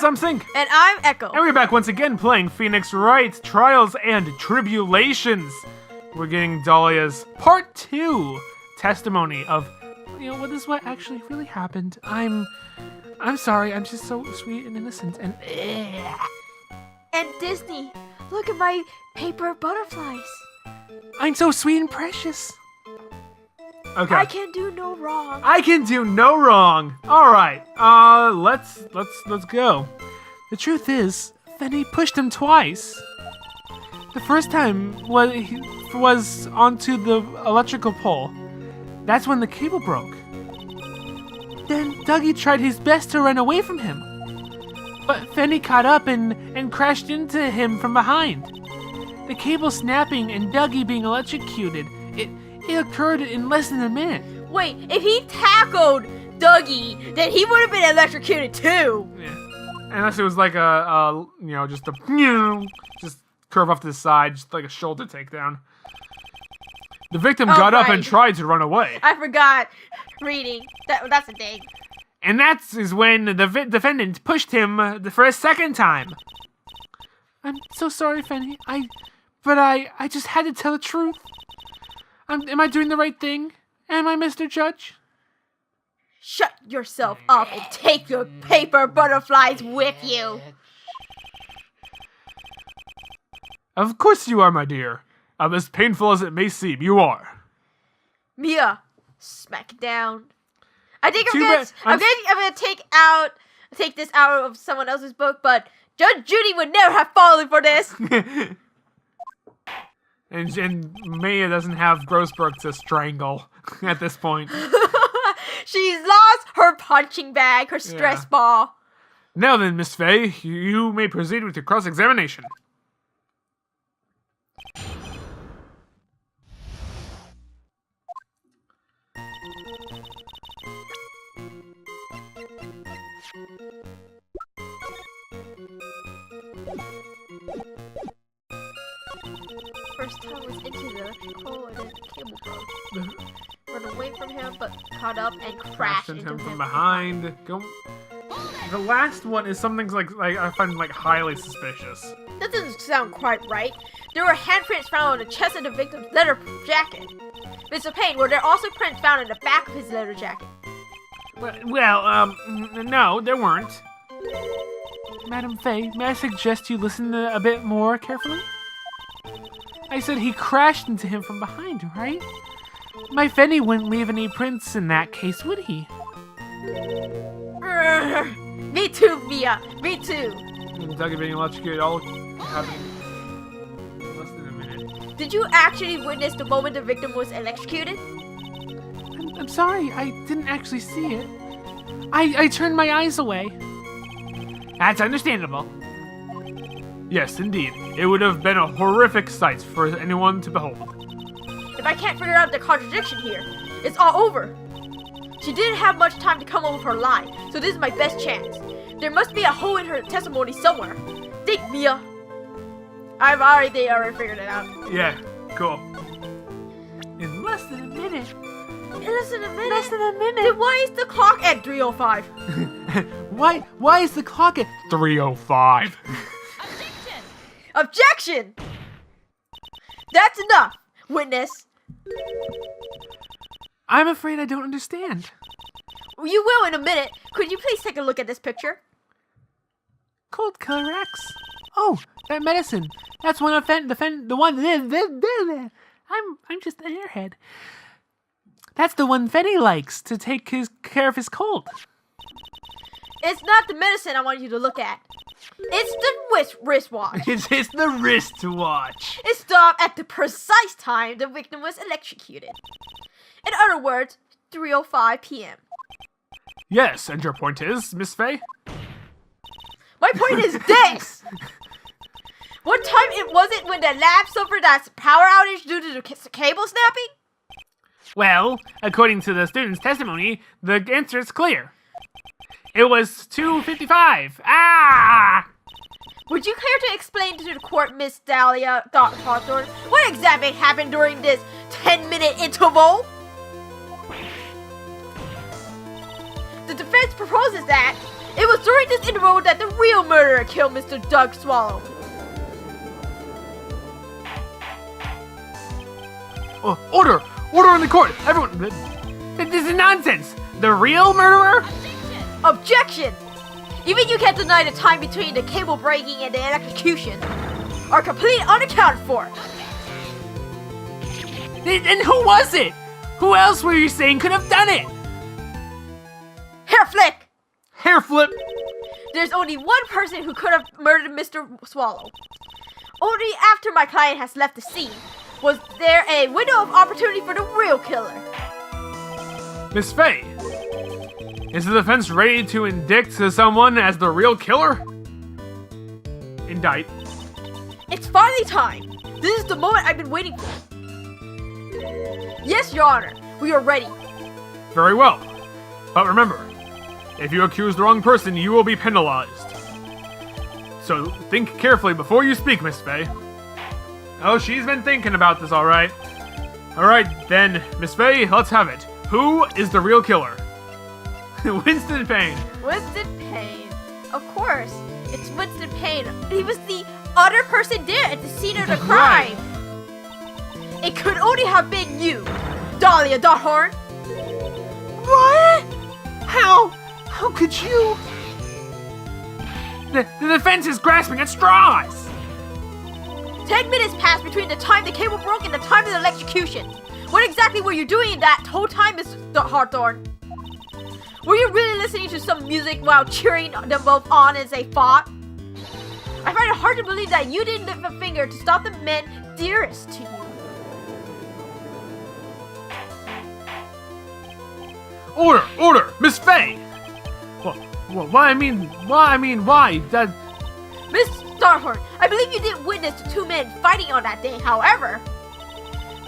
Yes, I'm Sync. And I'm Echo. And we're back once again playing Phoenix Wright, Trials and Tribulations. We're getting Dahlia's Part 2 testimony of, this is what actually really happened. I'm sorry, I'm just so sweet and innocent and... And Disney, look at my paper butterflies. I'm so sweet and precious. Okay. I can do no wrong. I can do no wrong. All right. Let's go. The truth is, Fenny pushed him twice. The first time was onto the electrical pole. That's when the cable broke. Then Dougie tried his best to run away from him. But Fenny caught up and crashed into him from behind. The cable snapping and Dougie being electrocuted. It occurred in less than a minute. Wait, if he tackled Dougie, then he would have been electrocuted too. Yeah. Unless it was like just curve off to the side, just like a shoulder takedown. The victim got up and tried to run away. I forgot reading. That's a thing. And that is when the defendant pushed him for a second time. I'm so sorry, Fenny. But I just had to tell the truth. Am I doing the right thing? Am I, Mr. Judge? Shut yourself up and take your paper butterflies with you. Of course you are, my dear. As painful as it may seem, you are. Mia, smack it down. I think I'm gonna take this out of someone else's book, but Judge Judy would never have fallen for this. And Maya doesn't have Grossberg to strangle at this point. She's lost her punching bag, her stress ball. Now then, Miss Faye, you may proceed with your cross-examination. First time was into the electrical and then the cable broke. Run away from him, but caught up and crashed into him from behind. The last one is something like I find highly suspicious. That doesn't sound quite right. There were handprints found on the chest of the victim's leather jacket. Mr. Payne, were there also prints found in the back of his leather jacket? Well, no, there weren't. Madam Faye, may I suggest you listen a bit more carefully? I said he crashed into him from behind, right? My Fenny wouldn't leave any prints in that case, would he? Me too, Mia. Me too. Dougie being electrocuted all happening in less than a minute. Did you actually witness the moment the victim was electrocuted? I'm sorry, I didn't actually see it. I turned my eyes away. That's understandable. Yes, indeed. It would have been a horrific sight for anyone to behold. If I can't figure out the contradiction here, it's all over. She didn't have much time to come up with her lie, so this is my best chance. There must be a hole in her testimony somewhere. Think, Mia. I've already figured it out. Yeah, cool. In less than a minute. In less than a minute? Less than a minute? Then why is the clock at 3:05? Why is the clock at 3:05? Objection! That's enough, witness. I'm afraid I don't understand. You will in a minute. Could you please take a look at this picture? Cold Killer X. Oh, that medicine. That's one of the one. I'm just an airhead. That's the one Fenny likes to take care of his cold. It's not the medicine I want you to look at. It's the wristwatch. It's the wristwatch. It stopped at the precise time the victim was electrocuted. In other words, 3:05 p.m. Yes, and your point is, Miss Faye? My point is this! What time was it when the lab suffered that power outage due to the cable snapping? Well, according to the student's testimony, the answer is clear. It was 2:55. Ah! Would you care to explain to the court, Miss Dahlia Hawthorne, what exactly happened during this 10-minute interval? The defense proposes that It was during this interval that the real murderer killed Mr. Doug Swallow. Oh, order! Order in the court! Everyone, this is nonsense! The real murderer? Objection! Even you can't deny the time between the cable breaking and the electrocution are completely unaccounted for. And who was it? Who else were you saying could have done it? Hair flick! Hair flip! There's only one person who could have murdered Mr. Swallow. Only after my client has left the scene was there a window of opportunity for the real killer. Miss Faye, is the defense ready to indict someone as the real killer? Indict. It's finally time. This is the moment I've been waiting for. Yes, Your Honor, we are ready. Very well. But remember, if you accuse the wrong person, you will be penalized. So think carefully before you speak, Miss Faye. Oh, she's been thinking about this, all right. All right, then, Miss Faye, let's have it. Who is the real killer? Winston Payne. Winston Payne. Of course, it's Winston Payne. He was the other person there at the scene of the crime. Right. It could only have been you, Dahlia Dothorn. What? How could you? The defense is grasping at straws. 10 minutes passed between the time the cable broke and the time of the electrocution. What exactly were you doing that whole time, Miss Hawthorne? Were you really listening to some music while cheering them both on as they fought? I find it hard to believe that you didn't lift a finger to stop the men dearest to you. Order, Miss Faye. Why? That. Miss Starhorn, I believe you did witness the two men fighting on that day. However,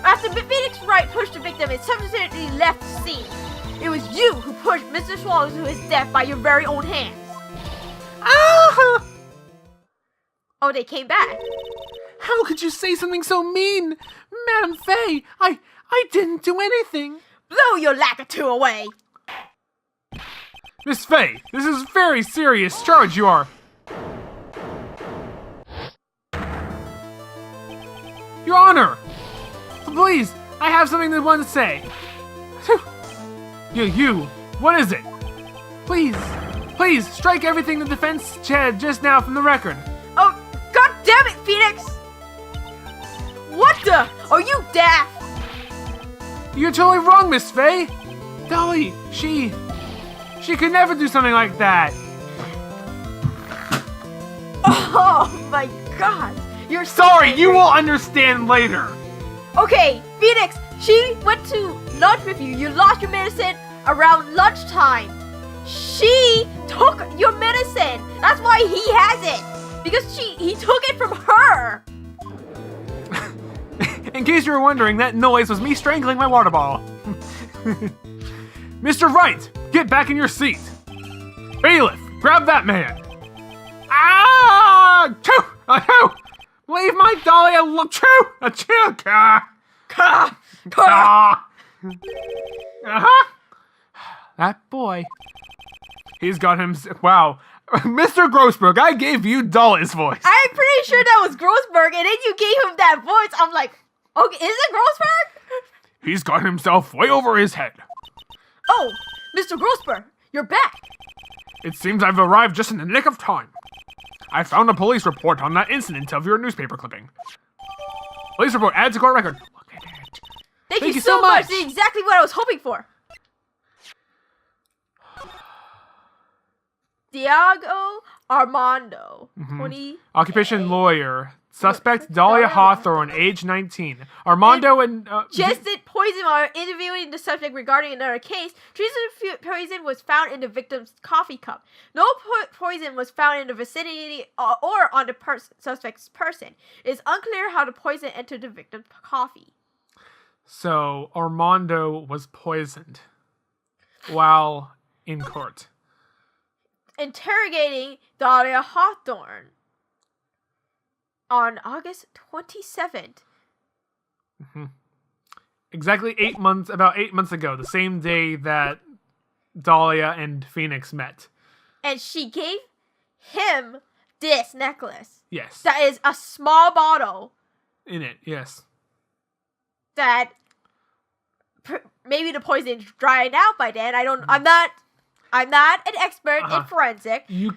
after Phoenix Wright pushed the victim and subsequently left the scene, it was you who pushed Mr. Swallow to his death by your very own hands. Ah! Oh, they came back. How could you say something so mean? Madam Faye, I didn't do anything. Blow your lackatoo away. Miss Faye, this is a very serious charge you are. Your Honor! Please, I have something I want to say. You, what is it? Please, strike everything the defense said just now from the record. Oh, god damn it, Phoenix! What the? Are you deaf? You're totally wrong, Miss Faye. Dolly, she could never do something like that. Oh my god, you're sorry. You will understand later. Okay, Phoenix, she went to lunch with you. You lost your medicine around lunchtime. She took your medicine. That's why he has it. Because he took it from her. In case you were wondering, that noise was me strangling my water bottle. Mr. Wright, get back in your seat. Bailiff, grab that man. Ah! Choo! Achoo! Leave my dolly alone. Choo! Achoo! Ka! Ka! Ka! Uh-huh. That boy. He's got him. Wow. Mr. Grossberg, I gave you Dolly's voice. I'm pretty sure that was Grossberg, and then you gave him that voice. I'm like, okay, is it Grossberg? He's got himself way over his head. Oh, Mr. Grossberg, you're back. It seems I've arrived just in the nick of time. I found a police report on that incident of your newspaper clipping. Police report, add to court record. Look at it. Thank you so much. That's exactly what I was hoping for. Diego Armando, 20. Occupation lawyer. Suspect Dahlia Hawthorne, age 19. Armando and... Ingested poison while interviewing the subject regarding another case. Traces of poison was found in the victim's coffee cup. No poison was found in the vicinity or on the suspect's person. It is unclear how the poison entered the victim's coffee. So, Armando was poisoned while in court. Interrogating Dahlia Hawthorne on August 27th. Exactly about 8 months ago, the same day that Dahlia and Phoenix met. and she gave him this necklace. Yes. That is a small bottle. In it, yes. That maybe the poison's drying out by then. I'm not an expert in forensic. You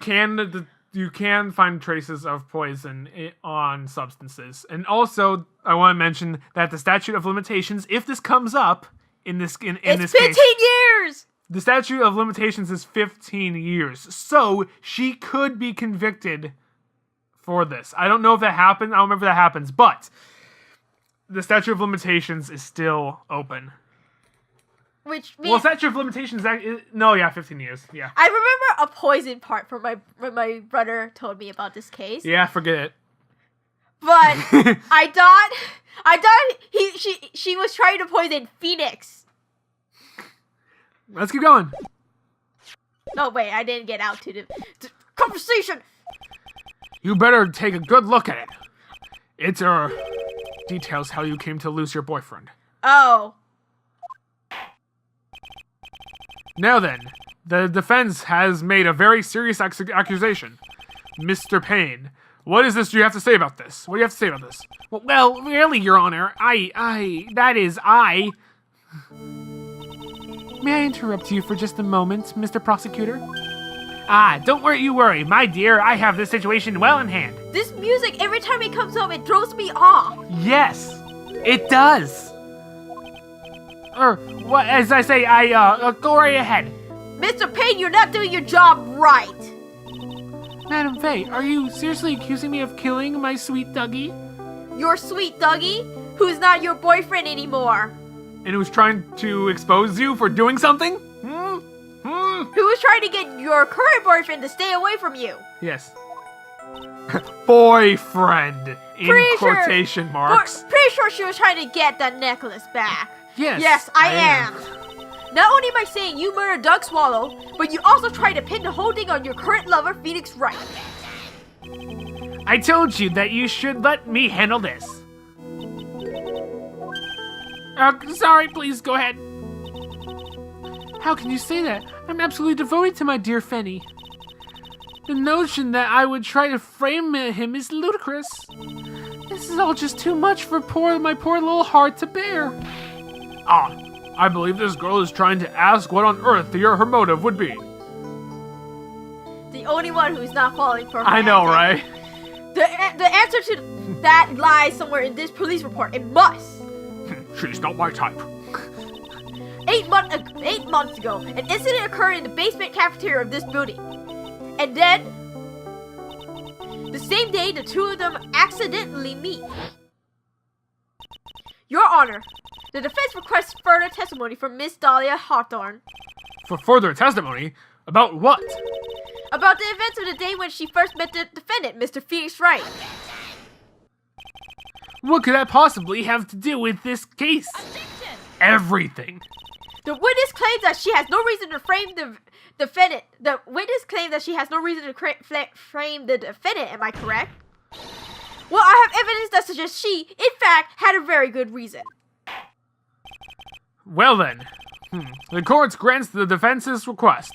can find traces of poison on substances, and also I want to mention that the statute of limitations, if this comes up in this case, it's 15 years. The statute of limitations is 15 years, so she could be convicted for this. I don't know if that happened. I don't remember if that happens, but the statute of limitations is still open. Which means... statute of limitations... 15 years. Yeah. I remember a poison part from when my brother told me about this case. Yeah, forget it. But I thought she was trying to poison Phoenix. Let's keep going. No, wait, I didn't get out to the conversation. You better take a good look at it. It details how you came to lose your boyfriend. Oh. Now then, the defense has made a very serious accusation. Mr. Payne, what is this you have to say about this? What do you have to say about this? Well, really, Your Honor, I... May I interrupt you for just a moment, Mr. Prosecutor? Don't worry, my dear. I have this situation well in hand. This music, every time it comes up, it throws me off. Yes, it does. As I say, go right ahead. Mr. Payne, you're not doing your job right. Madam Faye, are you seriously accusing me of killing my sweet Dougie? Your sweet Dougie, who's not your boyfriend anymore. And who's trying to expose you for doing something? Who was trying to get your current boyfriend to stay away from you? Yes. Boyfriend, in quotation marks. Pretty sure she was trying to get that necklace back. Yes. Yes, I am. Not only am I saying you murdered Doug Swallow, but you also tried to pin the whole thing on your current lover, Phoenix Wright. I told you that you should let me handle this. Sorry, please go ahead. How can you say that? I'm absolutely devoted to my dear Fenny. The notion that I would try to frame him is ludicrous. This is all just too much for my poor little heart to bear. I believe this girl is trying to ask what on earth her motive would be. The only one who's not falling for her. I know, right? The answer to that lies somewhere in this police report. It must. She's not my type. 8 months ago, an incident occurred in the basement cafeteria of this building. And then, the same day, the two of them accidentally meet. Your Honor, the defense requests further testimony from Miss Dahlia Hawthorne. For further testimony? About what? About the events of the day when she first met the defendant, Mr. Phoenix Wright. What could that possibly have to do with this case? Objection! Everything. The witness claims that she has no reason to frame the defendant. The witness claims that she has no reason to frame the defendant. Am I correct? Well, I have evidence that suggests she, in fact, had a very good reason. Well then, the court grants the defense's request.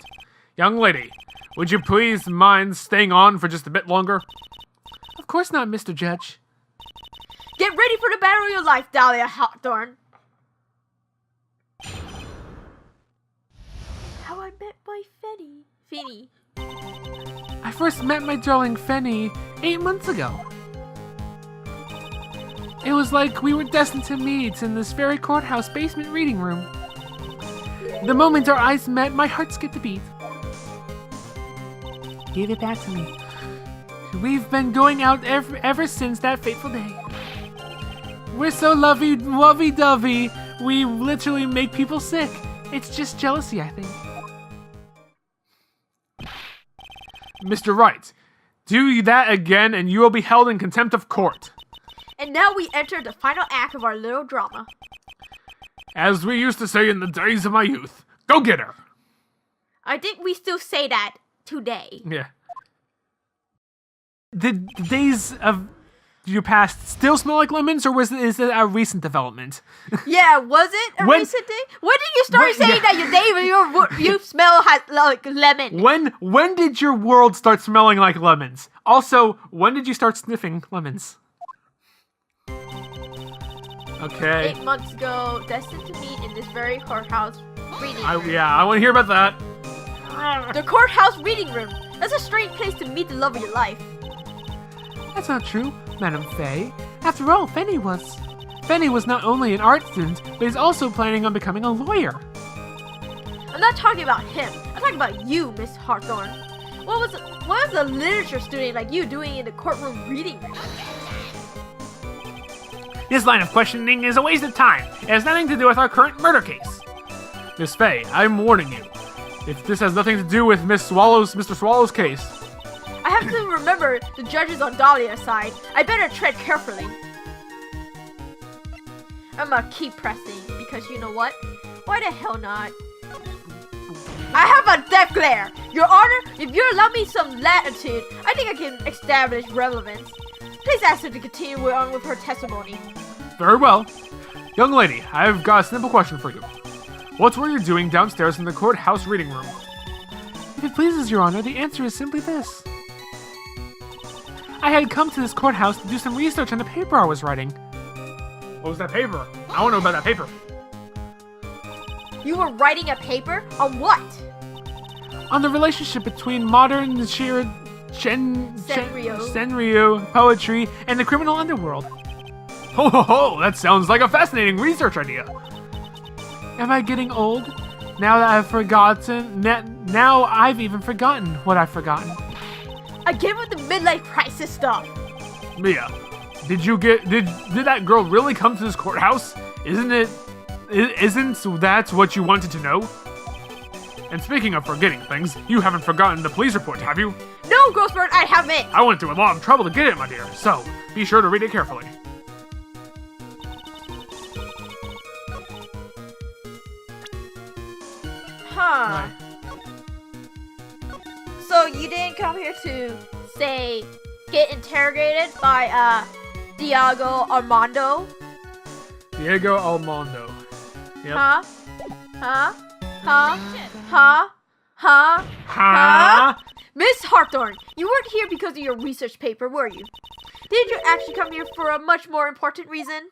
Young lady, would you please mind staying on for just a bit longer? Of course not, Mr. Judge. Get ready for the battle of your life, Dahlia Hawthorne. How I met my Fenny. I first met my darling Fenny 8 months ago. It was like we were destined to meet in this very courthouse basement reading room. The moment our eyes met, my heart skipped a beat. Give it back to me. We've been going out ever since that fateful day. We're so lovey-dovey, we literally make people sick. It's just jealousy, I think. Mr. Wright, do that again and you will be held in contempt of court. And now we enter the final act of our little drama. As we used to say in the days of my youth, go get her. I think we still say that today. Yeah. The days of your past still smell like lemons, or is it a recent development? Yeah, was it a recent day? When did you start saying that your day you smell like lemon? When did your world start smelling like lemons? Also, when did you start sniffing lemons? Okay. 8 months ago, destined to meet in this very courthouse reading room. I want to hear about that. The courthouse reading room. That's a strange place to meet the love of your life. That's not true, Madame Faye. After all, Fenny was not only an art student, but he's also planning on becoming a lawyer. I'm not talking about him. I'm talking about you, Miss Hawthorne. What was a literature student like you doing in the courtroom reading room? This line of questioning is a waste of time. It has nothing to do with our current murder case. Miss Faye, I'm warning you. If this has nothing to do with Mr. Swallow's case. I have to remember the judge is on Dahlia's side. I better tread carefully. I'm gonna keep pressing because you know what? Why the hell not? I have a death glare! Your Honor, if you allow me some latitude, I think I can establish relevance. Please ask her to continue on with her testimony. Very well. Young lady, I've got a simple question for you. What were you doing downstairs in the courthouse reading room? If it pleases your honor, the answer is simply this. I had come to this courthouse to do some research on the paper I was writing. What was that paper? I want to know about that paper. You were writing a paper? On what? On the relationship between modern Senryu poetry and the criminal underworld. Ho ho ho! That sounds like a fascinating research idea. Am I getting old? Now that I've forgotten, now I've even forgotten what I've forgotten. Again with the midlife crisis stuff. Mia, did that girl really come to this courthouse? Isn't that what you wanted to know? And speaking of forgetting things, you haven't forgotten the police report, have you? No, Ghostbird, I haven't. I went through a lot of trouble to get it, my dear, so be sure to read it carefully. Huh. So you didn't come here to, say, get interrogated by, Diego Armando? Diego Armando. Yep. Huh? Huh? Huh? Huh? Huh? Huh? Miss Hawthorne, you weren't here because of your research paper, were you? Did you actually come here for a much more important reason?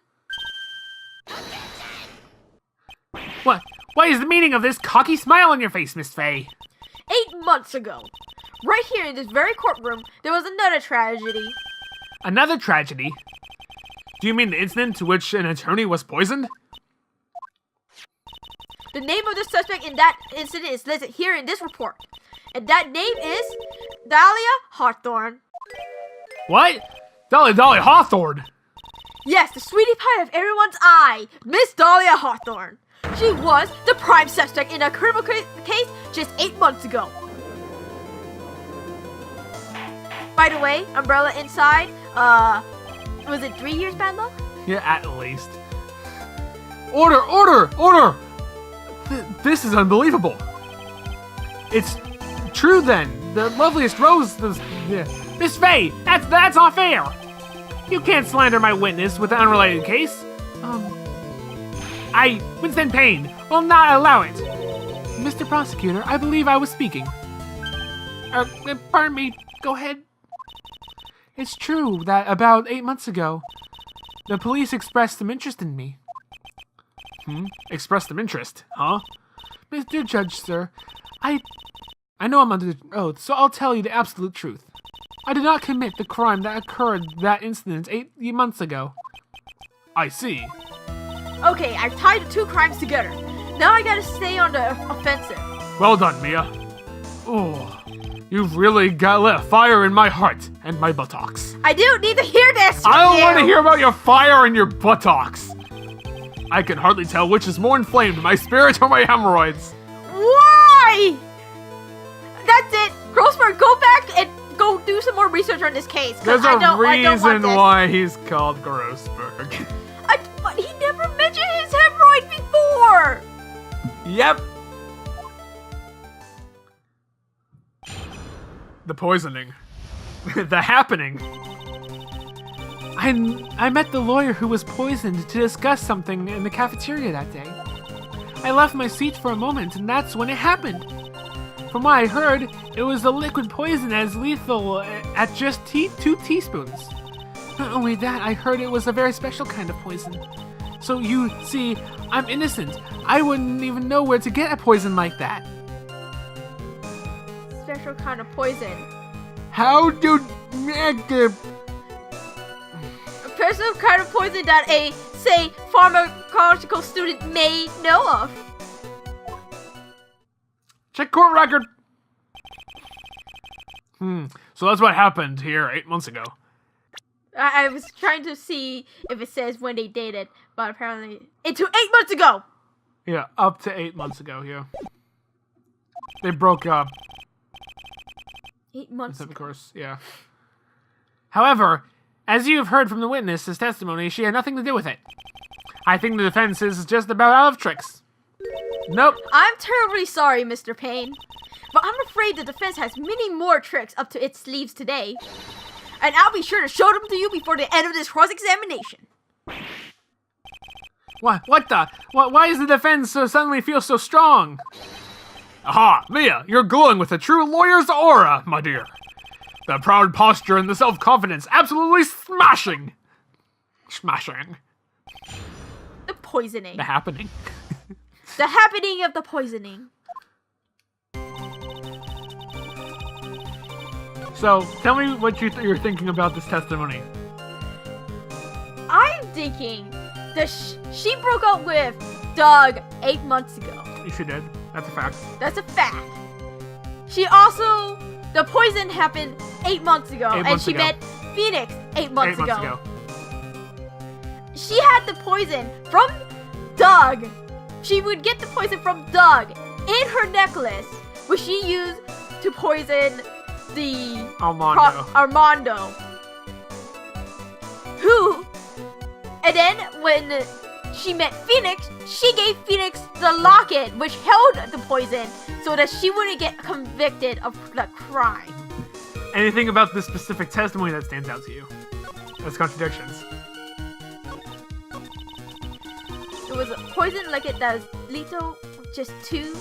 What is the meaning of this cocky smile on your face, Miss Faye? 8 months ago, right here in this very courtroom, there was another tragedy. Another tragedy? Do you mean the incident to which an attorney was poisoned? The name of the suspect in that incident is listed here in this report. And that name is Dahlia Hawthorne. What? Dahlia Hawthorne? Yes, the sweetie pie of everyone's eye, Miss Dahlia Hawthorne. She was the prime suspect in a criminal case just 8 months ago. By the way, umbrella inside, was it 3 years bad luck? Yeah, at least. Order! Order! Order! This is unbelievable. It's true then. The loveliest rose, Miss Faye, that's not fair. You can't slander my witness with an unrelated case. Winston Payne, will not allow it. Mr. Prosecutor, I believe I was speaking. Pardon me, go ahead. It's true that about 8 months ago, the police expressed some interest in me. Expressed some interest, huh? Mr. Judge, sir, I know I'm under oath, so I'll tell you the absolute truth. I did not commit the crime that occurred that incident 8 months ago. I see. Okay, I've tied the two crimes together. Now I gotta stay on the offensive. Well done, Mia. Oh, you've really lit a fire in my heart and my buttocks. I don't need to hear this from I don't you. want to hear about your fire and your buttocks. I can hardly tell which is more inflamed, my spirit or my hemorrhoids. Why? That's it. Grossberg, go back and go do some more research on this case. There's I a don't want reason this. why he's called Grossberg. But he never mentioned his hemorrhoid before. Yep. The poisoning. The happening. I met the lawyer who was poisoned to discuss something in the cafeteria that day. I left my seat for a moment, and that's when it happened. From what I heard, it was the liquid poison as lethal at just 2 teaspoons. Not only that, I heard it was a very special kind of poison. So you see, I'm innocent. I wouldn't even know where to get a poison like that. Special kind of poison. How do make it? A special kind of poison that a, say, pharmacological student may know of. Check court record. So that's what happened here 8 months ago. I was trying to see if it says when they dated, but apparently it's 8 months ago. Yeah, up to 8 months ago, yeah. They broke up. 8 months Of ago. course, yeah. However, as you have heard from the witness's testimony, she had nothing to do with it. I think the defense is just about out of tricks. Nope. I'm terribly sorry, Mr. Payne, but I'm afraid the defense has many more tricks up to its sleeves today. And I'll be sure to show them to you before the end of this cross-examination. What the? Why does the defense suddenly feel so strong? Aha, Mia, you're glowing with a true lawyer's aura, my dear. The proud posture and the self-confidence, absolutely smashing. Smashing. The poisoning. The happening. The happening of the poisoning. So, tell me what you're thinking about this testimony. I'm thinking that she broke up with Doug 8 months ago. She did. That's a fact. That's a fact. She also, the poison happened 8 months ago, and she met Phoenix 8 months ago. She had the poison from Doug. She would get the poison from Doug in her necklace, which she used to poison the Armando. Who, and then when she met Phoenix, she gave Phoenix the locket, which held the poison, so that she wouldn't get convicted of the crime. Anything about this specific testimony that stands out to you? As contradictions. It was a poison like it does lethal, just 2.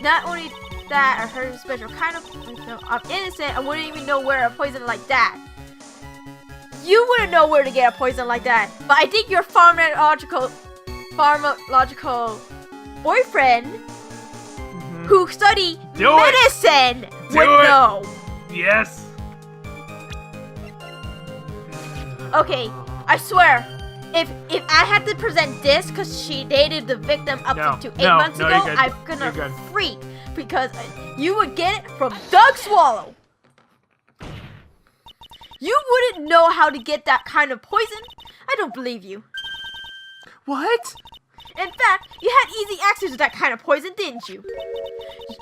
Not only that, I heard a special kind of. I'm innocent. I wouldn't even know where a poison like that. You wouldn't know where to get a poison like that. But I think your pharmacological boyfriend, who studied medicine, would know. Yes. Okay, I swear. If I had to present this, because she dated the victim up to 8 months ago, I'm gonna freak, because you would get it from Doug Swallow. You wouldn't know how to get that kind of poison? I don't believe you. What? In fact, you had easy access to that kind of poison, didn't you?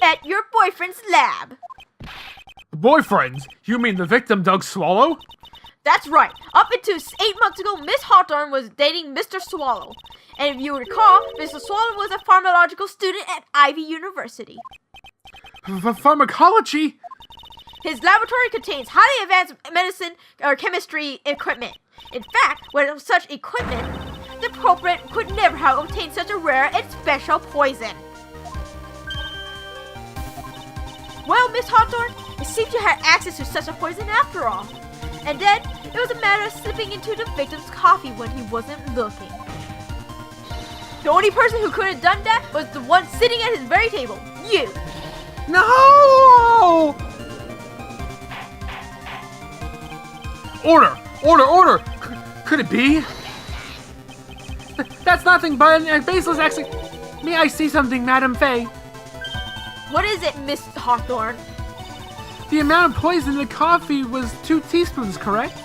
At your boyfriend's lab. Boyfriend? You mean the victim Doug Swallow? That's right. Up until 8 months ago, Miss Hawthorne was dating Mr. Swallow. And if you recall, Mr. Swallow was a pharmacological student at Ivy University. Pharmacology? His laboratory contains highly advanced medicine or chemistry equipment. In fact, without such equipment, the culprit could never have obtained such a rare and special poison. Well, Miss Hawthorne, it seems you had access to such a poison after all. And then, it was a matter of slipping into the victim's coffee when he wasn't looking. The only person who could have done that was the one sitting at his very table, you. No! Order! Order! Order! Could it be? That's nothing but a baseless accent. May I see something, Madame Faye? What is it, Miss Hawthorne? The amount of poison in the coffee was 2 teaspoons, correct?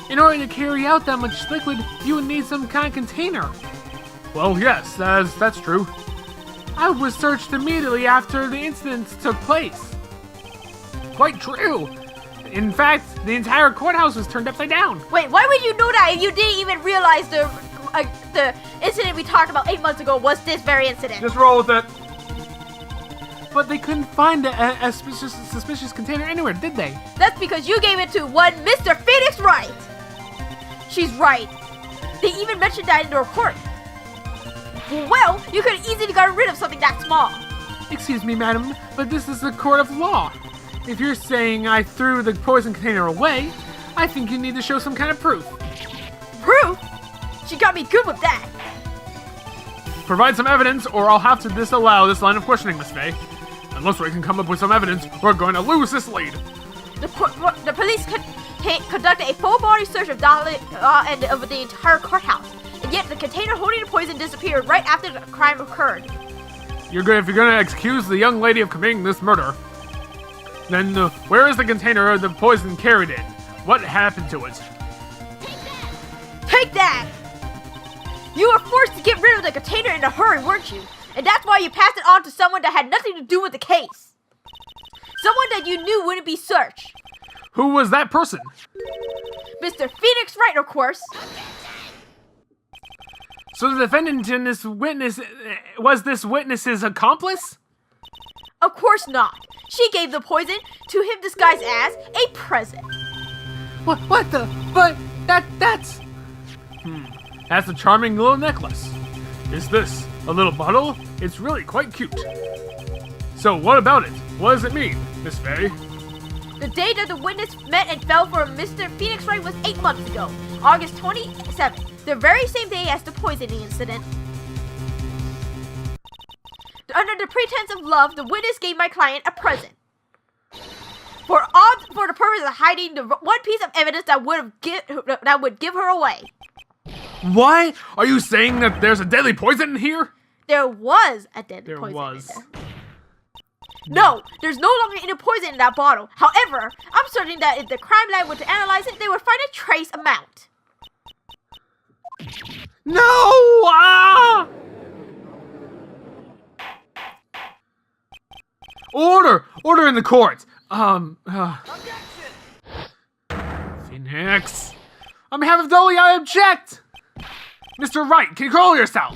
In order to carry out that much liquid, you would need some kind of container. Well, yes, that's true. I was searched immediately after the incident took place. Quite true. In fact, the entire courthouse was turned upside down. Wait, why would you know that if you didn't even realize the incident we talked about 8 months ago was this very incident? Just roll with it. But they couldn't find a suspicious container anywhere, did they? That's because you gave it to one Mr. Phoenix Wright. She's right. They even mentioned that in the report. Well, you could have easily gotten rid of something that small. Excuse me, madam, but this is a court of law. If you're saying I threw the poison container away, I think you need to show some kind of proof. Proof? She got me good with that. Provide some evidence, or I'll have to disallow this line of questioning, Miss Faye. Unless we can come up with some evidence, we're going to lose this lead. The police conducted a full-body search of Dahlia and of the entire courthouse, and yet the container holding the poison disappeared right after the crime occurred. If you're going to accuse the young lady of committing this murder, then where is the container of the poison carried in? What happened to it? Take that! You were forced to get rid of the container in a hurry, weren't you? And that's why you passed it on to someone that had nothing to do with the case. Someone that you knew wouldn't be searched. Who was that person? Mr. Phoenix Wright, of course. So the defendant in this witness was this witness's accomplice? Of course not. She gave the poison to him disguised as a present. What the? But that's... That's a charming little necklace. Is this a little bottle? It's really quite cute. So what about it? What does it mean, Miss Faye? The day that the witness met and fell for Mr. Phoenix Wright was 8 months ago, August 27th, the very same day as the poisoning incident. Under the pretense of love, the witness gave my client a present. For the purpose of hiding the one piece of evidence that would give her away. Why? Are you saying that there's a deadly poison in here? There was a deadly poison in there. No, there's no longer any poison in that bottle. However, I'm certain that if the crime lab were to analyze it, they would find a trace amount. No! Ah! Order in the court. Phoenix. On behalf of Dolly, I object. Mr. Wright, control yourself.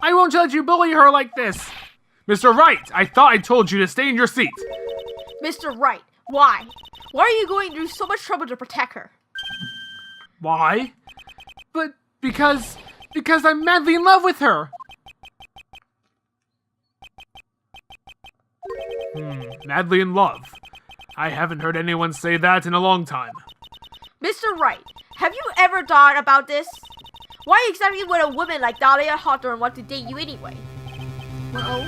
I won't let you bully her like this. Mr. Wright, I thought I told you to stay in your seat. Mr. Wright, why? Why are you going through so much trouble to protect her? Why? But because I'm madly in love with her. Madly in love. I haven't heard anyone say that in a long time. Mr. Wright, have you ever thought about this? Why exactly would a woman like Dahlia Hawthorne want to date you anyway? Well,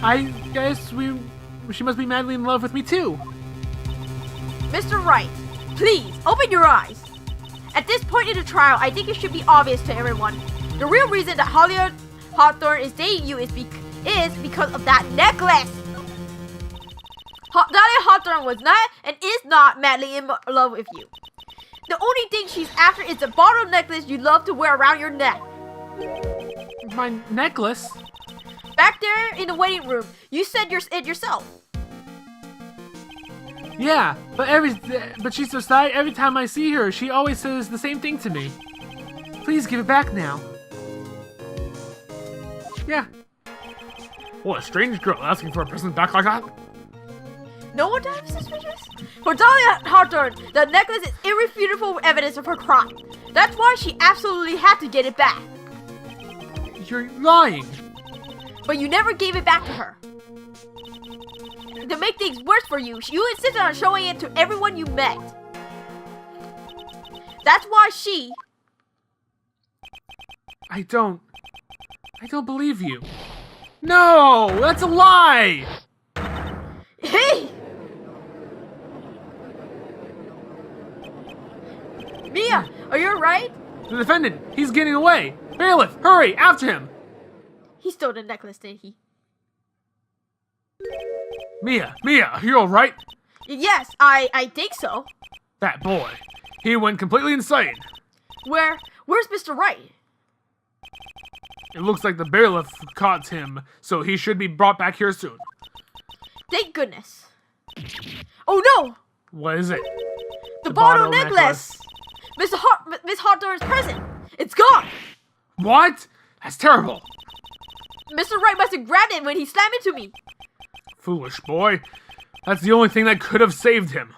I guess she must be madly in love with me too. Mr. Wright, please, open your eyes. At this point in the trial, I think it should be obvious to everyone. The real reason that Dahlia Hawthorne is dating you is because of that necklace. Dahlia Hawthorne was not and is not madly in love with you. The only thing she's after is the bottle necklace you love to wear around your neck. My necklace? Back there in the waiting room, you said it yourself. Yeah, but she's so shy. Every time I see her, she always says the same thing to me. Please give it back now. Yeah. What a strange girl asking for a present back like that. No one died suspicious? For Dahlia Hawthorne, the necklace is irrefutable evidence of her crime. That's why she absolutely had to get it back. You're lying. But you never gave it back to her. To make things worse for you, you insisted on showing it to everyone you met. That's why she... I don't believe you. No, that's a lie! Hey! Mia, are you alright? The defendant, he's getting away. Bailiff, hurry, after him. He stole the necklace, didn't he? Mia, are you alright? Yes, I think so. That boy, he went completely insane. Where's Mr. Wright? It looks like the bailiff caught him, so he should be brought back here soon. Thank goodness. Oh no! What is it? The bottle necklace! Miss Hawthorne's present! It's gone! What? That's terrible. Mr. Wright must have grabbed it when he slammed into me. Foolish boy. That's the only thing that could have saved him.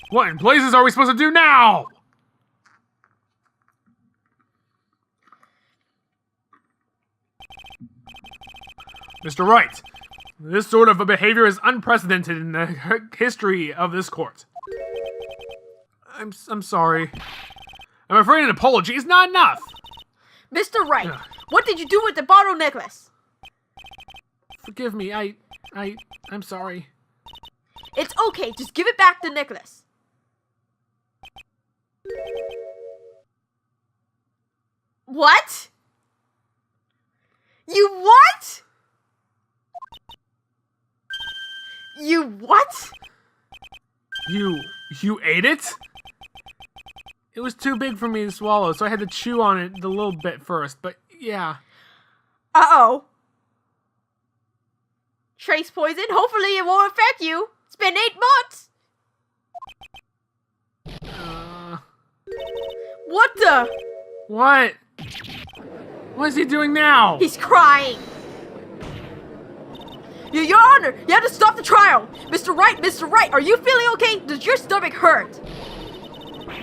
What in blazes are we supposed to do now? Mr. Wright, this sort of behavior is unprecedented in the history of this court. I'm sorry. I'm afraid an apology is not enough. Mr. Wright, what did you do with the bottle necklace? Forgive me, I'm sorry. It's okay, just give it back the necklace. What? You what? You what? You ate it? It was too big for me to swallow, so I had to chew on it a little bit first, but yeah. Uh-oh. Trace poison? Hopefully it won't affect you. It's been 8 months. What the? What? What is he doing now? He's crying. Your Honor, you have to stop the trial. Mr. Wright, are you feeling okay? Does your stomach hurt?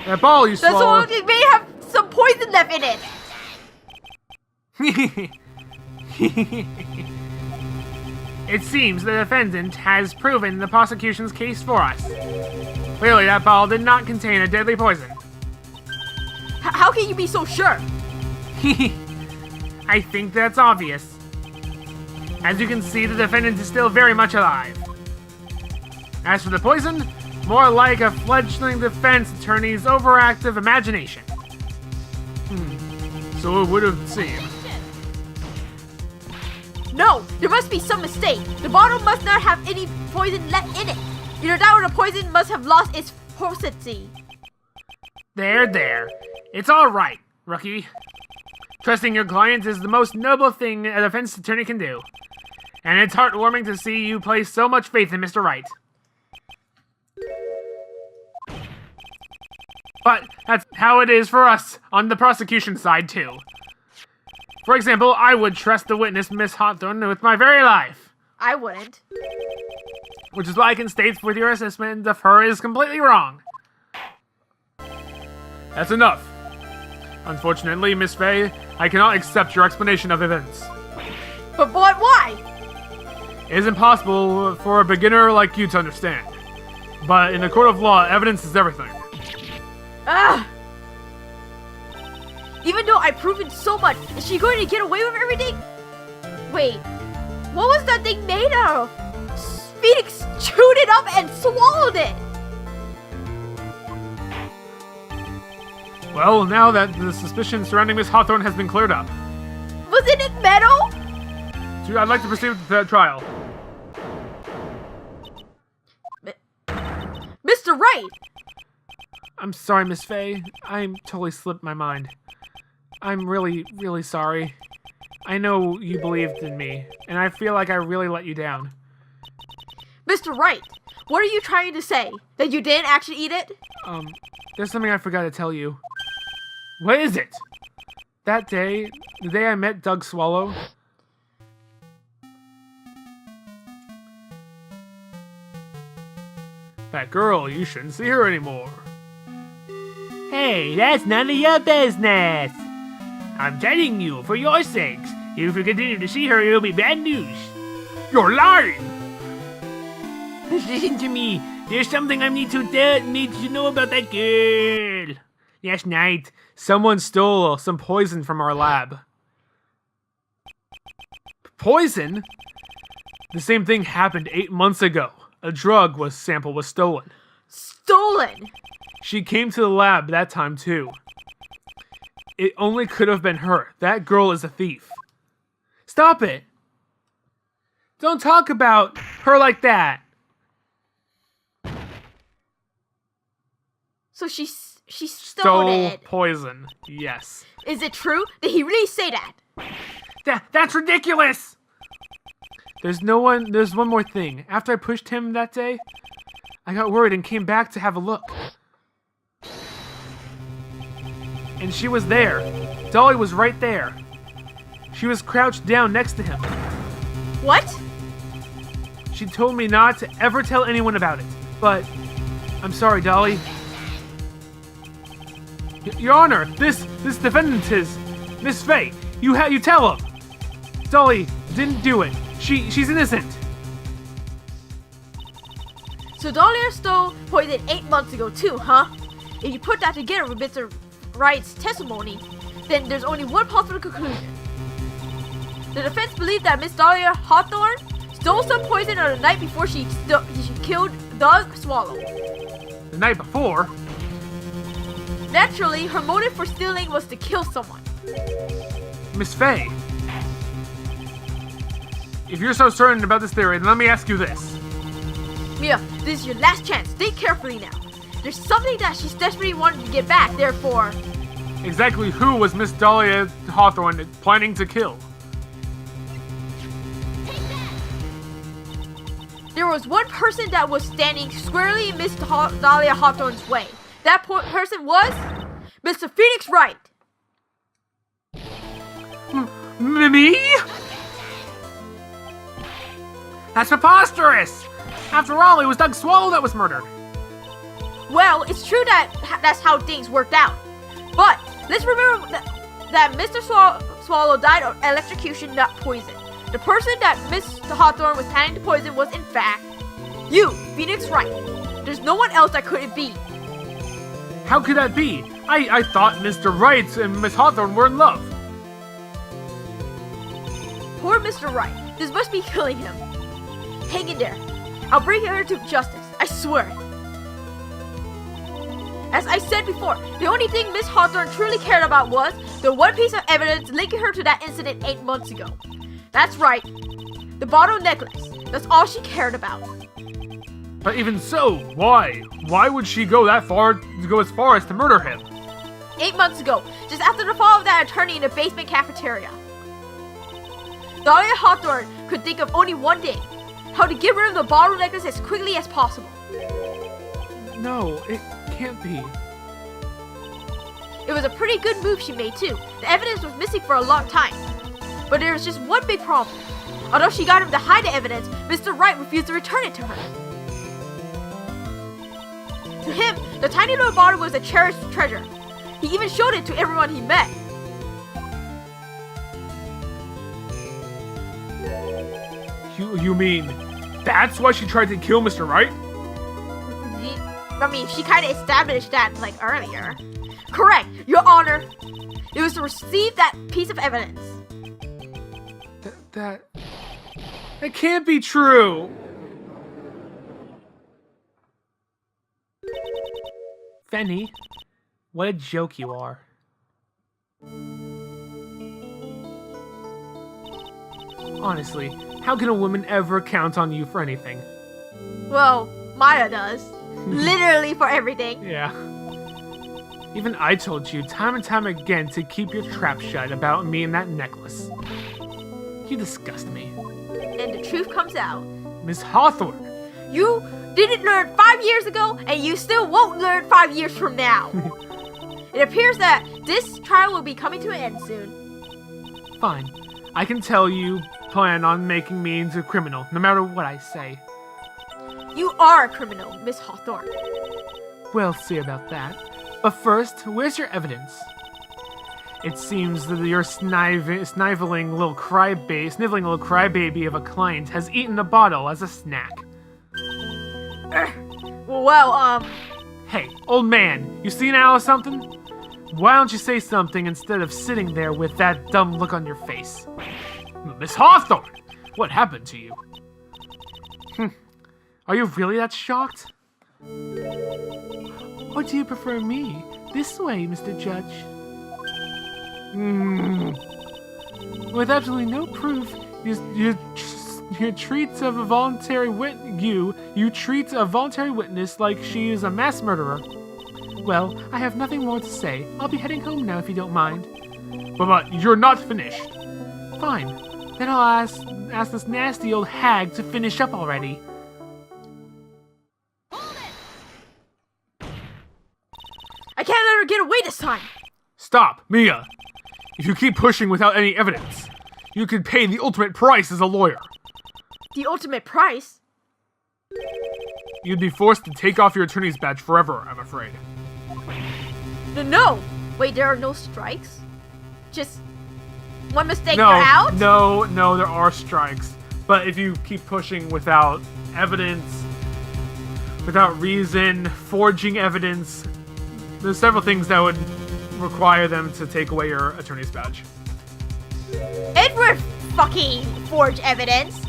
That ball you Does swallowed. it may have some poison left in it. It seems the defendant has proven the prosecution's case for us. Clearly, that ball did not contain a deadly poison. How can you be so sure? I think that's obvious. As you can see, the defendant is still very much alive. As for the poison, more like a fledgling defense attorney's overactive imagination. So it would have seemed. No, there must be some mistake. The bottle must not have any poison left in it. Either that or the poison must have lost its potency. There. It's all right, rookie. Trusting your client is the most noble thing a defense attorney can do. And it's heartwarming to see you place so much faith in Mr. Wright. But that's how it is for us on the prosecution side, too. For example, I would trust the witness, Miss Hawthorne, with my very life. I wouldn't. Which is why I can state with your assessment of her is completely wrong. That's enough. Unfortunately, Miss Faye, I cannot accept your explanation of events. But why? It is impossible for a beginner like you to understand. But in a court of law, evidence is everything. Ugh! Even though I've proven so much, is she going to get away with everything? Wait, what was that thing made of? Phoenix chewed it up and swallowed it! Well, now that the suspicion surrounding Miss Hawthorne has been cleared up, Wasn't it metal? I'd like to proceed with the trial. Mr. Wright! I'm sorry, Miss Faye. I totally slipped my mind. I'm really, really sorry. I know you believed in me, and I feel like I really let you down. Mr. Wright, what are you trying to say? That you didn't actually eat it? There's something I forgot to tell you. What is it? That day, the day I met Doug Swallow, that girl, you shouldn't see her anymore. Hey, that's none of your business. I'm telling you, for your sakes, if you continue to see her, it'll be bad news. You're lying! Listen to me. There's something I need to know about that girl. Last night, someone stole some poison from our lab. Poison? The same thing happened 8 months ago. A drug sample was stolen. Stolen? She came to the lab that time too. It only could have been her. That girl is a thief. Stop it! Don't talk about her like that. So she stole it. Poison. Yes. Is it true? Did he really say that? That's ridiculous! There's one more thing. After I pushed him that day, I got worried and came back to have a look. And she was there. Dolly was right there. She was crouched down next to him. What? She told me not to ever tell anyone about it. But I'm sorry, Dolly. Your Honor, this defendant is Miss Faye. You tell him. Dolly didn't do it. She's innocent. So Dahlia stole poison 8 months ago too, huh? If you put that together with Mr. Wright's testimony, then there's only one possible conclusion. The defense believed that Miss Dahlia Hawthorne stole some poison on the night before she killed the Swallow. The night before? Naturally, her motive for stealing was to kill someone. Miss Faye. If you're so certain about this theory, then let me ask you this. Mia, this is your last chance. Think carefully now. There's something that she's desperately wanting to get back, therefore... Exactly who was Miss Dahlia Hawthorne planning to kill? There was one person that was standing squarely in Miss Dahlia Hawthorne's way. That person was... Mr. Phoenix Wright. Me? That's preposterous! After all, it was Doug Swallow that was murdered. Well, it's true that that's how things worked out. But let's remember that Mr. Swallow died of electrocution, not poison. The person that Miss Hawthorne was planning to poison was, in fact, you, Phoenix Wright. There's no one else that could it be. How could that be? I thought Mr. Wright and Miss Hawthorne were in love. Poor Mr. Wright. This must be killing him. Hang in there. I'll bring her to justice. I swear. As I said before, the only thing Miss Hawthorne truly cared about was the one piece of evidence linking her to that incident 8 months ago. That's right. The bottle necklace. That's all she cared about. But even so, why? Why would she go as far as to murder him? 8 months ago, just after the fall of that attorney in the basement cafeteria. Dahlia Hawthorne could think of only one thing. How to get rid of the bottle necklace as quickly as possible. No, it can't be. It was a pretty good move she made too. The evidence was missing for a long time. But there was just one big problem. Although she got him to hide the evidence, Mr. Wright refused to return it to her. To him, the tiny little bottle was a cherished treasure. He even showed it to everyone he met. You mean, that's why she tried to kill Mr. Wright? I mean, she kind of established that, earlier. Correct, Your Honor. It was to receive that piece of evidence. That can't be true. Fenny, what a joke you are. Honestly, how can a woman ever count on you for anything? Well, Maya does. Literally for everything. Yeah. Even I told you time and time again to keep your trap shut about me and that necklace. You disgust me. And the truth comes out. Miss Hawthorne! You didn't learn 5 years ago, and you still won't learn 5 years from now. It appears that this trial will be coming to an end soon. Fine. I can tell you plan on making me into a criminal, no matter what I say. You are a criminal, Miss Hawthorne. We'll see about that. But first, where's your evidence? It seems that your sniveling little crybaby of a client has eaten a bottle as a snack. Well, Hey, old man, you senile or something? Why don't you say something instead of sitting there with that dumb look on your face? Miss Hawthorne, what happened to you? Are you really that shocked? Or do you prefer me? This way, Mr. Judge. With absolutely no proof, you treat a voluntary witness like she is a mass murderer. Well, I have nothing more to say. I'll be heading home now if you don't mind. But you're not finished. Fine. Then I'll ask this nasty old hag to finish up already. I can't let her get away this time. Stop, Mia. If you keep pushing without any evidence, you could pay the ultimate price as a lawyer. The ultimate price? You'd be forced to take off your attorney's badge forever, I'm afraid. No! Wait, there are no strikes? Just one mistake, No, you're out? no, there are strikes. But if you keep pushing without evidence, without reason, forging evidence, there's several things that would require them to take away your attorney's badge. Edward fucking forged evidence.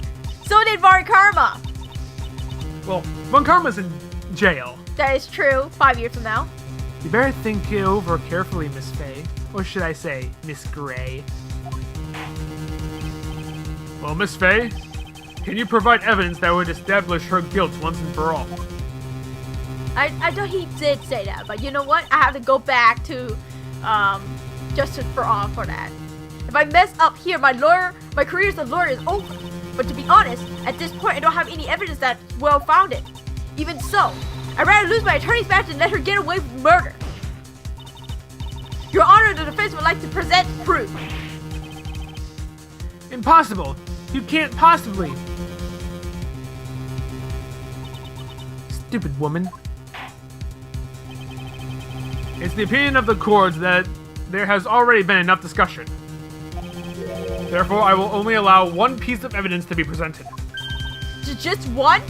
So did Von Karma. Well, Von Karma's in jail. That is true. 5 years from now. You better think it over carefully, Miss Faye. Or should I say, Miss Gray. Well, Miss Faye, can you provide evidence that would establish her guilt once and for all? I know he did say that, but you know what? I have to go back to Justice for All for that. If I mess up here, my career as a lawyer is over. But to be honest, at this point, I don't have any evidence that's well-founded. Even so, I'd rather lose my attorney's badge than let her get away with murder. Your Honor, the defense would like to present proof. Impossible! You can't possibly! Stupid woman. It's the opinion of the court that there has already been enough discussion. Therefore, I will only allow one piece of evidence to be presented. Just one?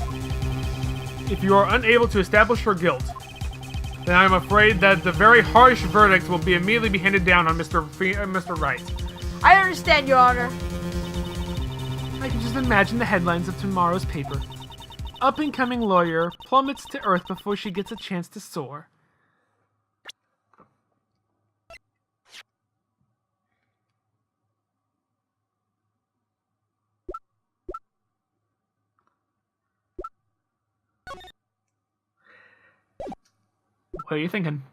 If you are unable to establish her guilt, then I am afraid that the very harsh verdict will be immediately be handed down on Mr. Wright. I understand, Your Honor. I can just imagine the headlines of tomorrow's paper. Up-and-coming lawyer plummets to earth before she gets a chance to soar. What are you thinking?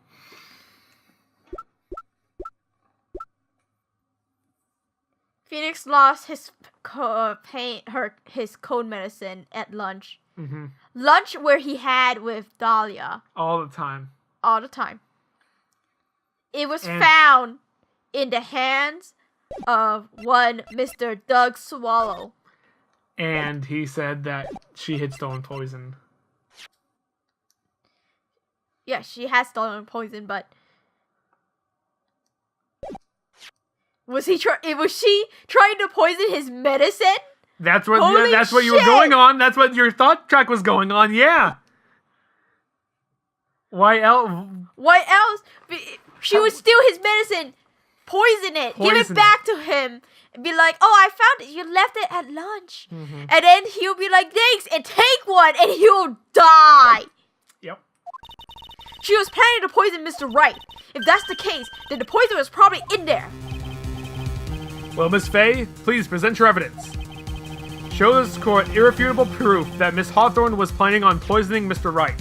Phoenix lost his cold medicine at lunch. Mm-hmm. Lunch where he had with Dahlia. All the time. All the time. It was found in the hands of one Mr. Doug Swallow. And he said that she had stolen poison. Yeah, she has stolen poison, but was she trying to poison his medicine? That's what Holy that's what you shit. were going on. That's what your thought track was going on. Yeah. Why else? Why else? She would steal his medicine, poison it, give it back to him, and be like, "Oh, I found it. You left it at lunch." Mm-hmm. And then he'll be like, "Thanks," and take one, and he'll die. Yep. She was planning to poison Mr. Wright. If that's the case, then the poison was probably in there. Well, Miss Faye, please present your evidence. Show this court irrefutable proof that Miss Hawthorne was planning on poisoning Mr. Wright.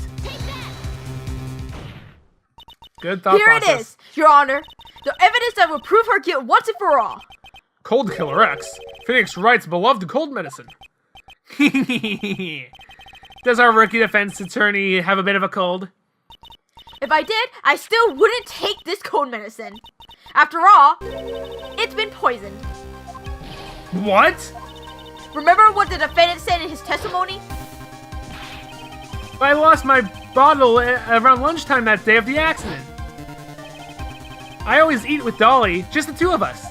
Good thought Here process. it is, Your Honor. The evidence that will prove her guilt once and for all. Cold Killer X, Phoenix Wright's beloved cold medicine. Does our rookie defense attorney have a bit of a cold? If I did, I still wouldn't take this cold medicine. After all, it's been poisoned. What? Remember what the defendant said in his testimony? I lost my bottle around lunchtime that day of the accident. I always eat with Dolly, just the two of us.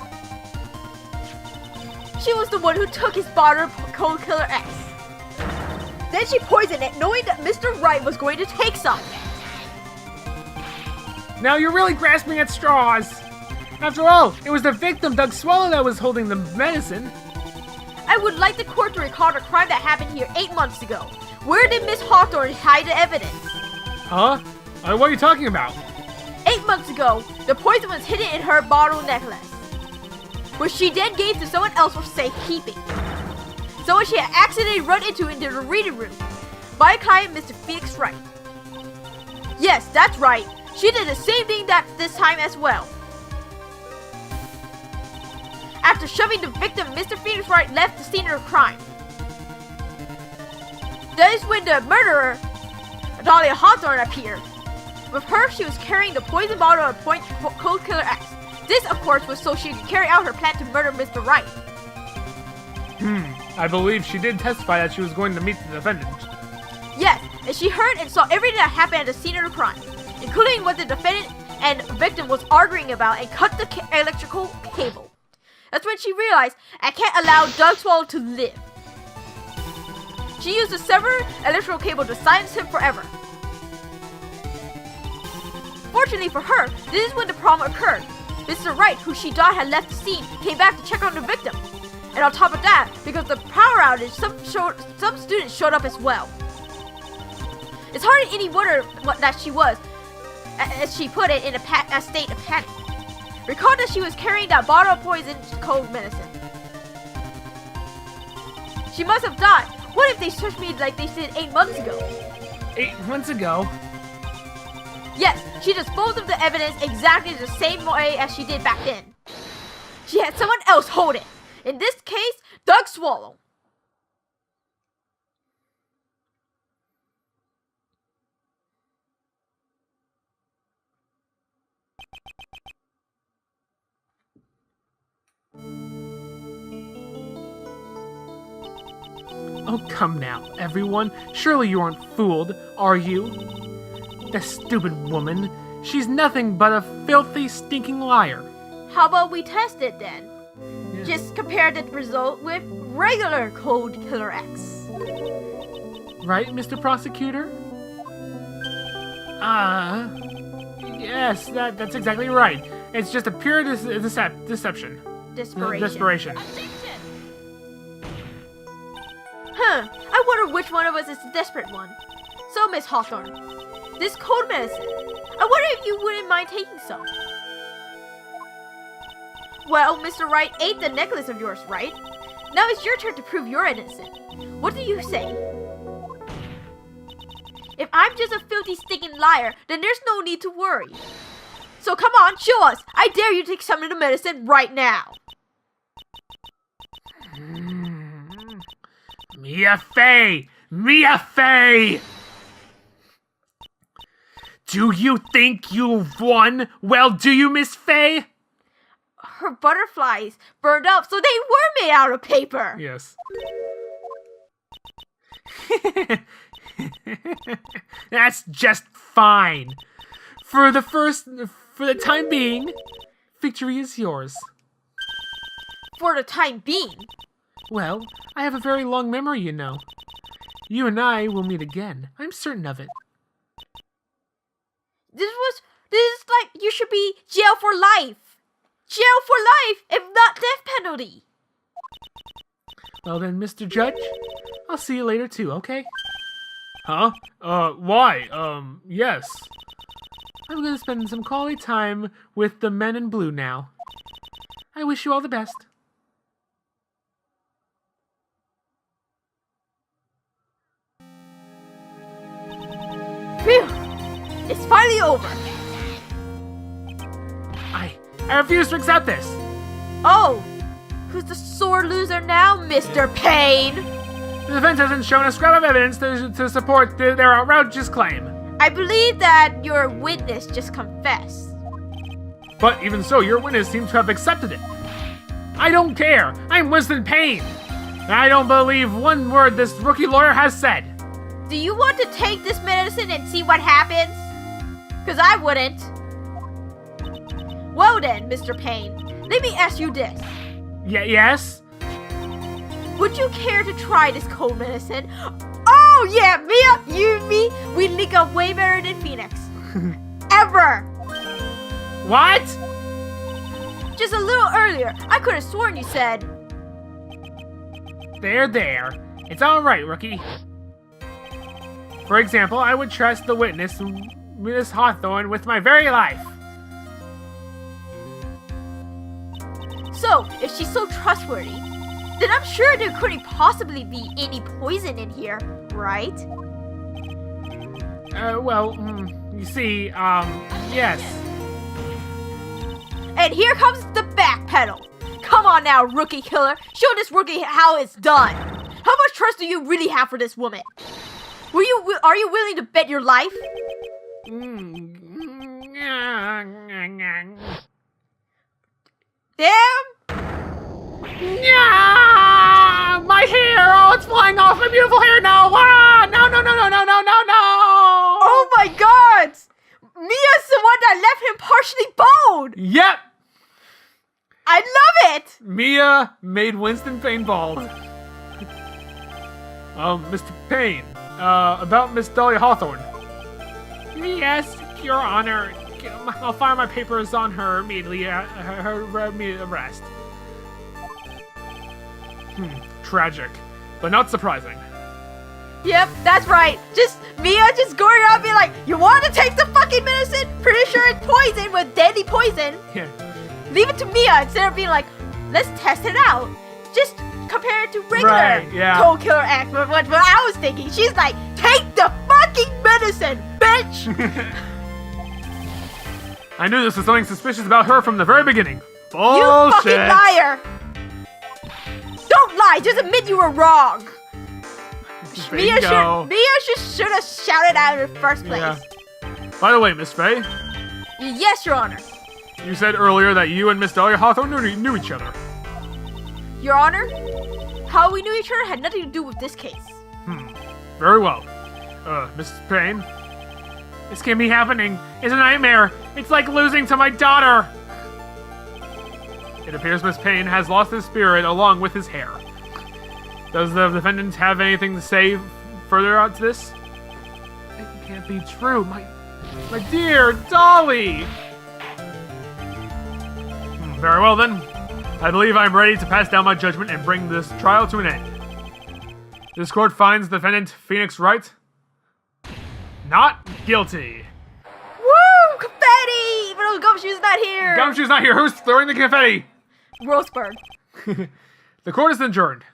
She was the one who took his bottle of Cold Killer X. Then she poisoned it, knowing that Mr. Wright was going to take some. Now you're really grasping at straws. After all, it was the victim, Doug Swallow, that was holding the medicine. I would like the court to recall the crime that happened here 8 months ago. Where did Miss Hawthorne hide the evidence? Huh? What are you talking about? 8 months ago, the poison was hidden in her bottle necklace, which she then gave to someone else for safekeeping. Someone she had accidentally run into the reading room. My client, Mr. Phoenix Wright. Yes, that's right. She did the same thing this time as well. After shoving the victim, Mr. Phoenix Wright left the scene of the crime. That is when the murderer, Dahlia Hawthorne, appeared. With her, she was carrying the poison bottle of Cold Killer X. This, of course, was so she could carry out her plan to murder Mr. Wright. I believe she did testify that she was going to meet the defendant. Yes, and she heard and saw everything that happened at the scene of the crime, including what the defendant and victim was arguing about and cut the electrical cable. That's when she realized, I can't allow Doug Swallow to live. She used a severed electrical cable to silence him forever. Fortunately for her, this is when the problem occurred. Mr. Wright, who she thought had left the scene, came back to check on the victim. And on top of that, because of the power outage, some students showed up as well. It's hardly any wonder that she was, as she put it, in a state of panic. Recall that she was carrying that bottle of poison cold medicine. She must have thought, what if they searched me like they did 8 months ago? 8 months ago? Yes, she disposed of the evidence exactly the same way as she did back then. She had someone else hold it. In this case, Doug Swallow. Oh, come now, everyone. Surely you aren't fooled, are you? The stupid woman. She's nothing but a filthy, stinking liar. How about we test it then? Yeah. Just compare the result with regular Cold Killer X. Right, Mr. Prosecutor? Yes, that's exactly right. It's just a pure deception. Desperation. Desperation. I wonder which one of us is the desperate one. So, Miss Hawthorne, this cold medicine, I wonder if you wouldn't mind taking some. Well, Mr. Wright ate the necklace of yours, right? Now it's your turn to prove you're innocent. What do you say? If I'm just a filthy, stinking liar, then there's no need to worry. So come on, show us! I dare you to take some of the medicine right now! Mia Fey! Mia Fey! Do you think you've won? Well, do you, Miss Fey? Her butterflies burned up, so they were made out of paper! Yes. That's just fine. For the time being, victory is yours. For the time being? Well, I have a very long memory, you know. You and I will meet again. I'm certain of it. This is like you should be jail for life. Jail for life, if not death penalty. Well then, Mr. Judge, I'll see you later too, okay? Huh? Why? Yes. I'm gonna spend some quality time with the men in blue now. I wish you all the best. Phew! It's finally over. I refuse to accept this. Oh, who's the sore loser now, Mr. Payne? The defense hasn't shown a scrap of evidence to support their outrageous claim. I believe that your witness just confessed. But even so, your witness seems to have accepted it. I don't care. I'm Winston Payne. I don't believe one word this rookie lawyer has said. Do you want to take this medicine and see what happens? 'Cause I wouldn't. Well then, Mr. Payne, let me ask you this. Yes? Would you care to try this cold medicine? Oh yeah, Mia, you and me, we link up way better than Phoenix. Ever! What? Just a little earlier, I could have sworn you said... There. It's alright, rookie. For example, I would trust the witness, Miss Hawthorne, with my very life. So, if she's so trustworthy, then I'm sure there couldn't possibly be any poison in here, right? You see, yes. And here comes the back pedal. Come on now, rookie killer. Show this rookie how it's done. How much trust do you really have for this woman? Are you willing to bet your life? Damn! Yeah! My hair! Oh, it's flying off! My beautiful hair! No! Ah! No! Oh my god! Mia's the one that left him partially bald! Yep! I love it! Mia made Winston Payne bald. Mr. Payne, about Miss Dahlia Hawthorne. Yes, Your Honor. I'll file my papers on her immediately, her immediate arrest. Tragic, but not surprising. Yep, that's right. Mia just going around being like, you want to take the fucking medicine? Pretty sure it's poison with deadly poison. Yeah. Leave it to Mia instead of being like, let's test it out. Just compare it to regular Cold Killer X. What I was thinking. She's like, take the fucking medicine, bitch! I knew this was something suspicious about her from the very beginning. Bullshit. You fucking liar! Don't lie, just admit you were wrong. Mia should have shouted out in the first place. Yeah. By the way, Miss Faye. Yes, Your Honor. You said earlier that you and Miss Dahlia Hawthorne knew each other. Your Honor, how we knew each other had nothing to do with this case. Very well. Mrs. Payne. This can't be happening. It's a nightmare. It's like losing to my daughter. It appears Miss Payne has lost his spirit along with his hair. Does the defendant have anything to say further on to this? It can't be true. My dear Dolly! Very well then. I believe I'm ready to pass down my judgment and bring this trial to an end. This court finds the defendant, Phoenix Wright, not guilty. Woo! Confetti! But Gumshoe's not here! Gumshoe's not here. Who's throwing the confetti? Roseburg. The court is adjourned.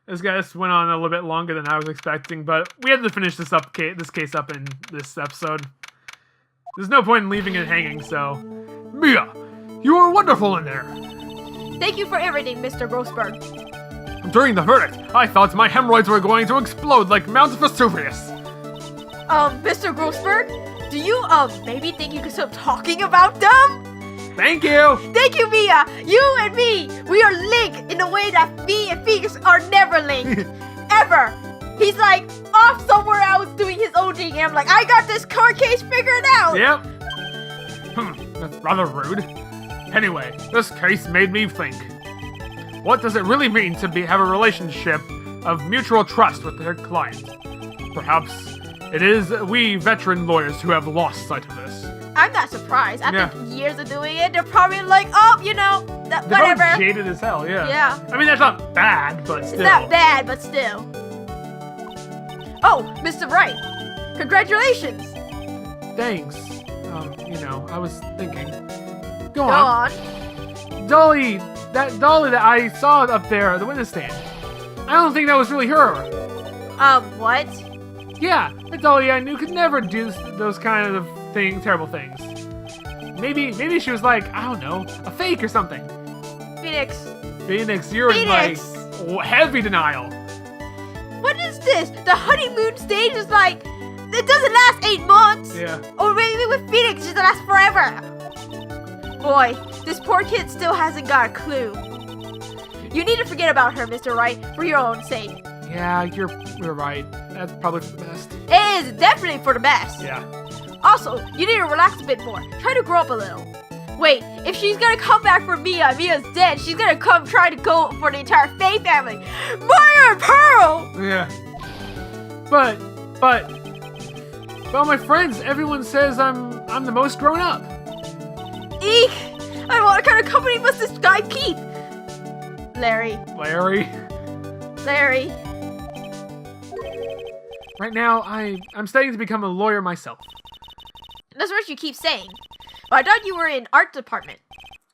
This went on a little bit longer than I was expecting, but we had to finish this case up in this episode. There's no point in leaving it hanging, so... Mia, you were wonderful in there. Thank you for everything, Mr. Roseburg. During the verdict, I thought my hemorrhoids were going to explode like Mount Vesuvius. Mr. Grossberg, do you, maybe think you could stop talking about them? Thank you! Thank you, Mia! You and me, we are linked in a way that me and Phoenix are never linked. Ever! He's like, off somewhere else doing his own thing, and I'm like, I got this court case figured out! Yep. That's rather rude. Anyway, this case made me think. What does it really mean to have a relationship of mutual trust with their client? Perhaps it is we veteran lawyers who have lost sight of this. I'm not surprised. After years of doing it, they're probably like, oh, you know, whatever. They're jaded as hell, yeah. Yeah. I mean, that's not bad, but still. It's not bad, but still. Oh, Mr. Wright. Congratulations. Thanks. I was thinking. Go on. Dolly, that Dolly that I saw up there at the witness stand. I don't think that was really her. What? Yeah, the Dolly I knew could never do those kind of terrible things. Maybe she was like, I don't know, a fake or something. Phoenix, you're in like heavy denial. What is this? The honeymoon stage is like, it doesn't last 8 months. Yeah. Or maybe with Phoenix, it lasts forever. Boy, this poor kid still hasn't got a clue. You need to forget about her, Mr. Wright, for your own sake. Yeah, you're right. That's probably for the best. It is definitely for the best. Yeah. Also, you need to relax a bit more. Try to grow up a little. Wait, if she's gonna come back for Mia's dead, she's gonna come try to go for the entire Faye family. Maya and Pearl! Yeah. But my friends, everyone says I'm the most grown up. Eek! What kind of company must this guy keep? Larry. Right now, I'm studying to become a lawyer myself. That's what you keep saying. But I thought you were in art department.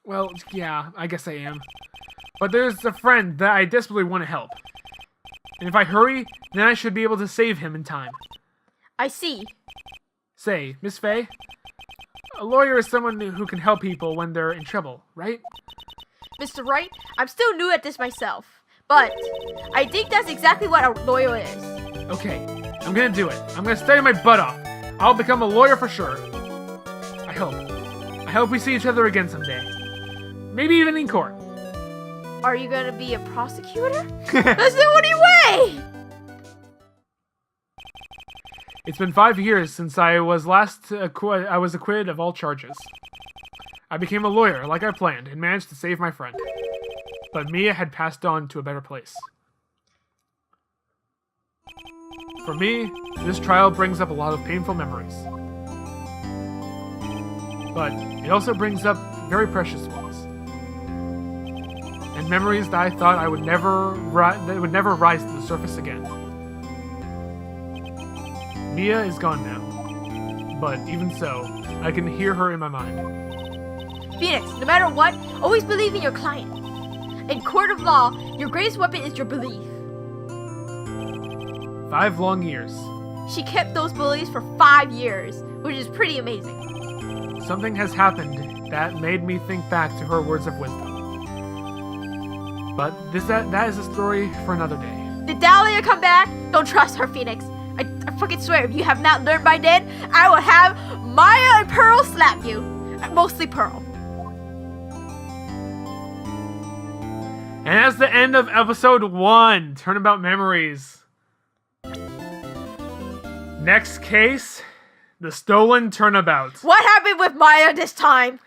Well, yeah, I guess I am. But there's a friend that I desperately want to help. And if I hurry, then I should be able to save him in time. I see. Say, Miss Faye, a lawyer is someone who can help people when they're in trouble, right? Mr. Wright, I'm still new at this myself. But I think that's exactly what a lawyer is. Okay, I'm gonna do it. I'm gonna study my butt off. I'll become a lawyer for sure. I hope we see each other again someday. Maybe even in court. Are you gonna be a prosecutor? That's the only way! It's been 5 years since I was acquitted of all charges. I became a lawyer like I planned and managed to save my friend. But Mia had passed on to a better place. For me, this trial brings up a lot of painful memories. But it also brings up very precious ones. And memories that I thought would never rise to the surface again. Mia is gone now. But even so, I can hear her in my mind. Phoenix, no matter what, always believe in your client. In court of law, your greatest weapon is your belief. 5 long years. She kept those beliefs for 5 years, which is pretty amazing. Something has happened that made me think back to her words of wisdom. But that is a story for another day. Did Dahlia come back? Don't trust her, Phoenix. I fucking swear, if you have not learned by then, I will have Maya and Pearl slap you. Mostly Pearl. And that's the end of episode 1, Turnabout Memories. Next case, the stolen turnabout. What happened with Maya this time?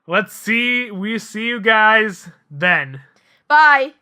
Let's see. We see you guys then. Bye.